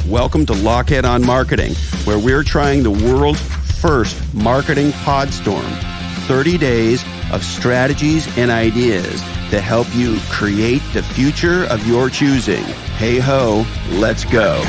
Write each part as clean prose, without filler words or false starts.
Welcome to Lochhead on Marketing, where we're trying the world's first marketing podstorm. 30 days of strategies and ideas to help you create the future of your choosing. Hey ho, let's go.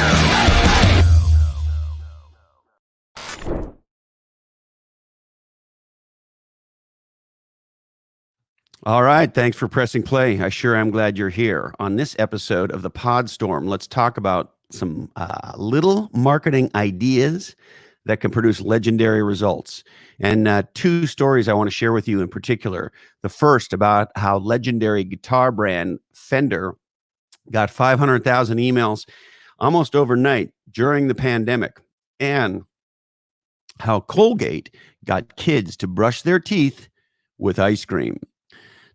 All right, thanks for pressing play. I sure am glad you're here. On this episode of the Podstorm, let's talk about some little marketing ideas that can produce legendary results. And two stories I want to share with you in particular. The first about how legendary guitar brand Fender got 500,000 emails almost overnight during the pandemic, and how Colgate got kids to brush their teeth with ice cream.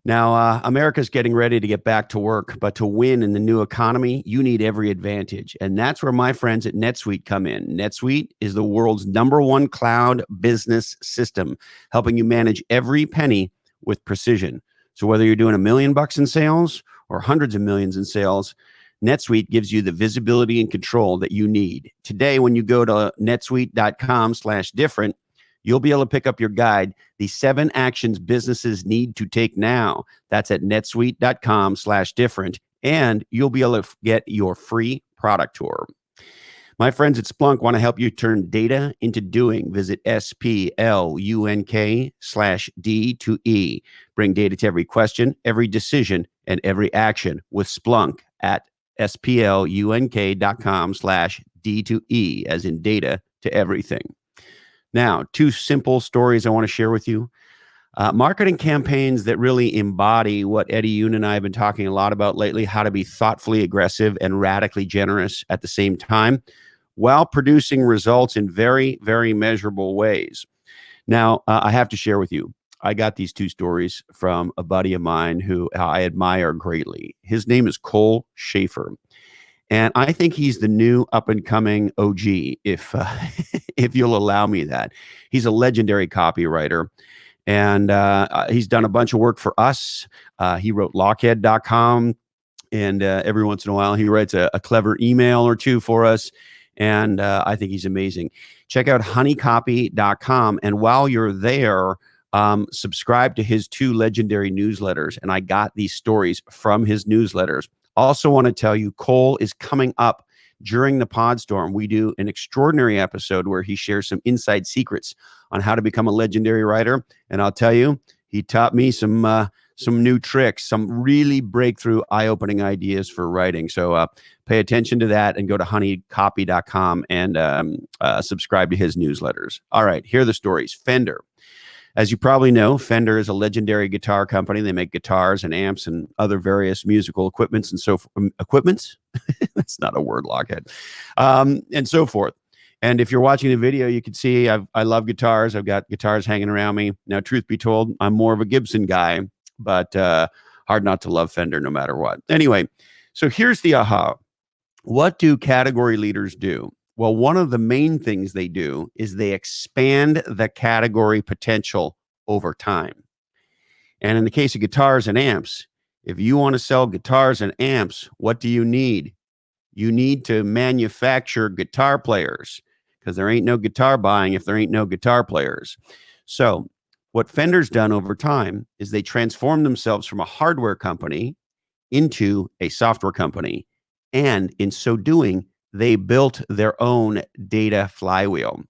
Now, America's getting ready to get back to work, but to win in the new economy, you need every advantage. And that's where my friends at NetSuite come in. NetSuite is the world's #1 cloud business system, helping you manage every penny with precision. So whether you're doing $1 million in sales or hundreds of millions in sales, NetSuite gives you the visibility and control that you need. Today, when you go to netsuite.com/different, you'll be able to pick up your guide, the 7 actions businesses need to take now. That's at netsuite.com/different, and you'll be able to get your free product tour. My friends at Splunk want to help you turn data into doing. Visit SPLUNK/D2E. Bring data to every question, every decision, and every action with Splunk at SPLUNK.com/D2E, as in data to everything. Now, 2 simple stories I want to share with you. Marketing campaigns that really embody what Eddie Yoon and I have been talking a lot about lately, how to be thoughtfully aggressive and radically generous at the same time, while producing results in very, very measurable ways. Now, I have to share with you, I got these 2 stories from a buddy of mine who I admire greatly. His name is Cole Schaefer. And I think he's the new up-and-coming OG, if if you'll allow me that. He's a legendary copywriter, and he's done a bunch of work for us. He wrote Lochhead.com, and every once in a while he writes a clever email or 2 for us, and I think he's amazing. Check out honeycopy.com, and while you're there, subscribe to his 2 legendary newsletters, and I got these stories from his newsletters. Also want to tell you, Cole is coming up during the Podstorm. We do an extraordinary episode where he shares some inside secrets on how to become a legendary writer. And I'll tell you, he taught me some new tricks, some really breakthrough, eye-opening ideas for writing. So pay attention to that and go to honeycopy.com and subscribe to his newsletters. All right, here are the stories. Fender. As you probably know, Fender is a legendary guitar company. They make guitars and amps and other various musical equipments and so equipments. That's not a word, Lochhead. And so forth. And if you're watching the video, you can see I love guitars. I've got guitars hanging around me. Now, truth be told, I'm more of a Gibson guy, but hard not to love Fender no matter what. Anyway, so here's the aha. What do category leaders do? Well, one of the main things they do is they expand the category potential over time. And in the case of guitars and amps, if you want to sell guitars and amps, what do you need? You need to manufacture guitar players, because there ain't no guitar buying if there ain't no guitar players. So what Fender's done over time is they transformed themselves from a hardware company into a software company. And in so doing, they built their own data flywheel.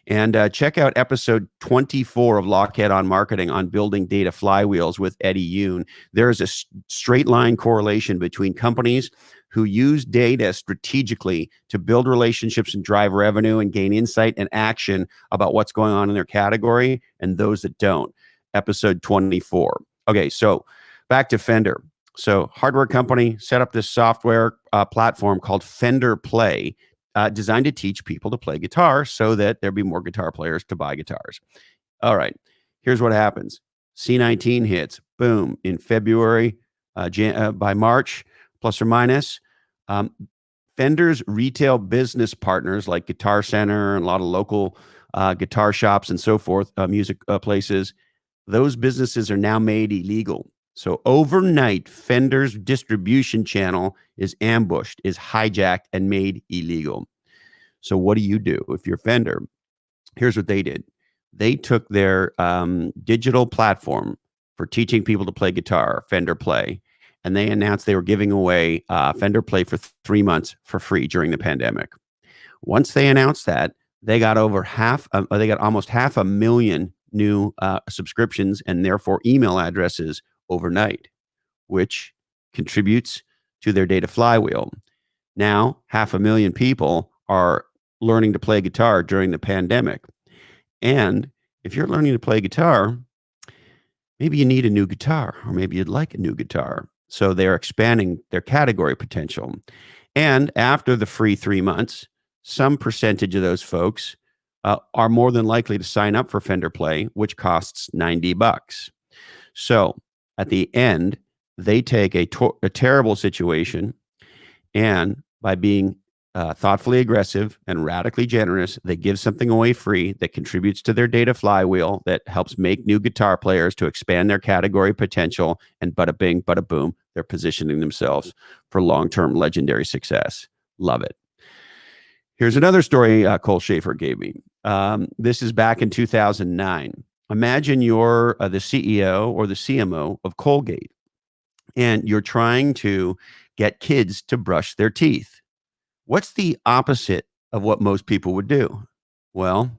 And check out episode 24 of Lochhead on Marketing on building data flywheels with Eddie Yoon. There is a straight line correlation between companies who use data strategically to build relationships and drive revenue and gain insight and action about what's going on in their category, and those that don't. Episode 24. Okay, so back to Fender. So hardware company set up this software platform called Fender Play, designed to teach people to play guitar so that there'd be more guitar players to buy guitars. All right, here's what happens. C19 hits, boom, in February, by March, plus or minus. Fender's retail business partners like Guitar Center and a lot of local guitar shops and so forth, music places, those businesses are now made illegal. So overnight, Fender's distribution channel is ambushed, is hijacked, and made illegal. So what do you do if you're Fender? Here's what they did. They took their digital platform for teaching people to play guitar, Fender Play, and they announced they were giving away Fender Play for 3 months for free during the pandemic. Once they announced that, they got they got almost 500,000 new subscriptions and therefore email addresses overnight, which contributes to their data flywheel. Now, 500,000 people are learning to play guitar during the pandemic. And if you're learning to play guitar, maybe you need a new guitar, or maybe you'd like a new guitar. So they're expanding their category potential. And after the free 3 months, some percentage of those folks are more than likely to sign up for Fender Play, which costs $90. So at the end, they take a terrible situation, and by being thoughtfully aggressive and radically generous, they give something away free that contributes to their data flywheel, that helps make new guitar players to expand their category potential, and bada bing, bada boom, they're positioning themselves for long-term legendary success. Love it. Here's another story Cole Schaefer gave me. This is back in 2009. Imagine you're the CEO or the CMO of Colgate, and you're trying to get kids to brush their teeth. What's the opposite of what most people would do? Well,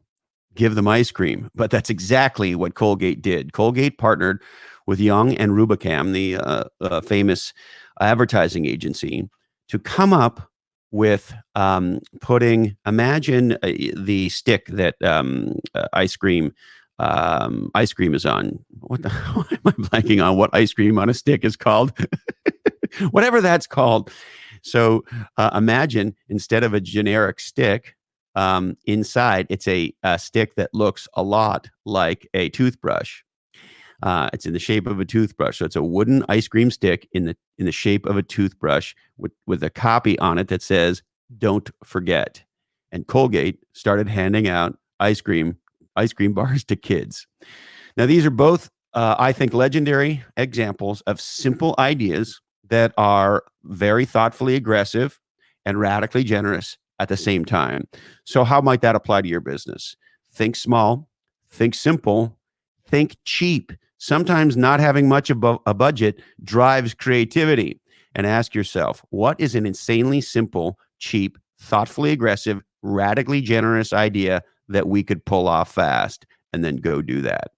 give them ice cream. But that's exactly what Colgate did. Colgate partnered with Young and Rubicam, the famous advertising agency, to come up with imagine the stick that ice cream is on. What why am I blanking on what ice cream on a stick is called? Whatever that's called. So imagine, instead of a generic stick, inside it's a stick that looks a lot like a toothbrush. It's in the shape of a toothbrush. So it's a wooden ice cream stick in the shape of a toothbrush with a copy on it that says, "Don't forget." And Colgate started handing out ice cream bars to kids. Now, these are both, I think, legendary examples of simple ideas that are very thoughtfully aggressive and radically generous at the same time. So how might that apply to your business? Think small, think simple, think cheap. Sometimes not having much of a budget drives creativity. And ask yourself, what is an insanely simple, cheap, thoughtfully aggressive, radically generous idea that we could pull off fast? And then go do that.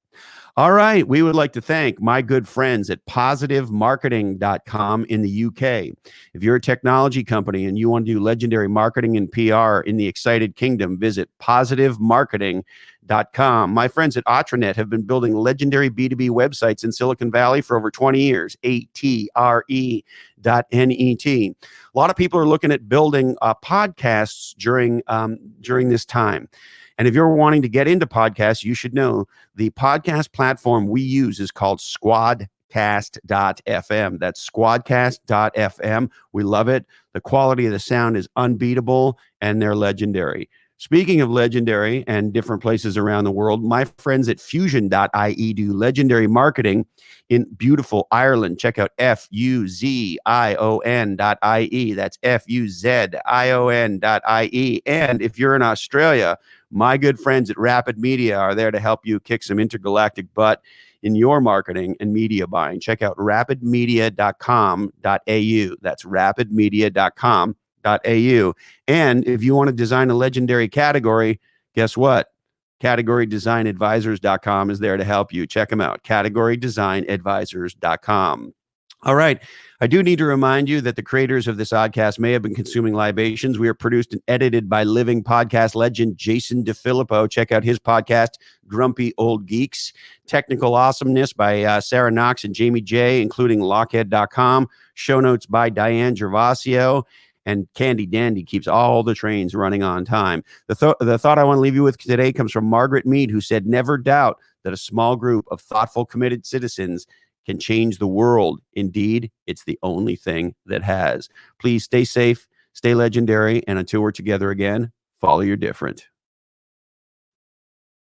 All right. We would like to thank my good friends at positivemarketing.com in the UK. If you're a technology company and you want to do legendary marketing and PR in the excited kingdom, visit positivemarketing.com. My friends at Atranet have been building legendary B2B websites in Silicon Valley for over 20 years. ATRE.net. A lot of people are looking at building podcasts during this time. And if you're wanting to get into podcasts, you should know the podcast platform we use is called Squadcast.fm. That's Squadcast.fm. We love it. The quality of the sound is unbeatable, and they're legendary. Speaking of legendary and different places around the world, my friends at Fusion.ie do legendary marketing in beautiful Ireland. Check out fuzion.ie. That's fuzion.ie. And if you're in Australia, my good friends at Rapid Media are there to help you kick some intergalactic butt in your marketing and media buying. Check out rapidmedia.com.au. That's rapidmedia.com.au. And if you want to design a legendary category, guess what? CategoryDesignAdvisors.com is there to help you. Check them out. CategoryDesignAdvisors.com. All right. I do need to remind you that the creators of this oddcast may have been consuming libations. We are produced and edited by living podcast legend Jason DeFilippo. Check out his podcast, Grumpy Old Geeks. Technical awesomeness by Sarah Knox and Jamie J, including Lockhead.com. Show notes by Diane Gervasio. And Candy Dandy keeps all the trains running on time. The thought I want to leave you with today comes from Margaret Mead, who said, "Never doubt that a small group of thoughtful, committed citizens can change the world. Indeed, it's the only thing that has." Please stay safe, stay legendary, and until we're together again, follow your different.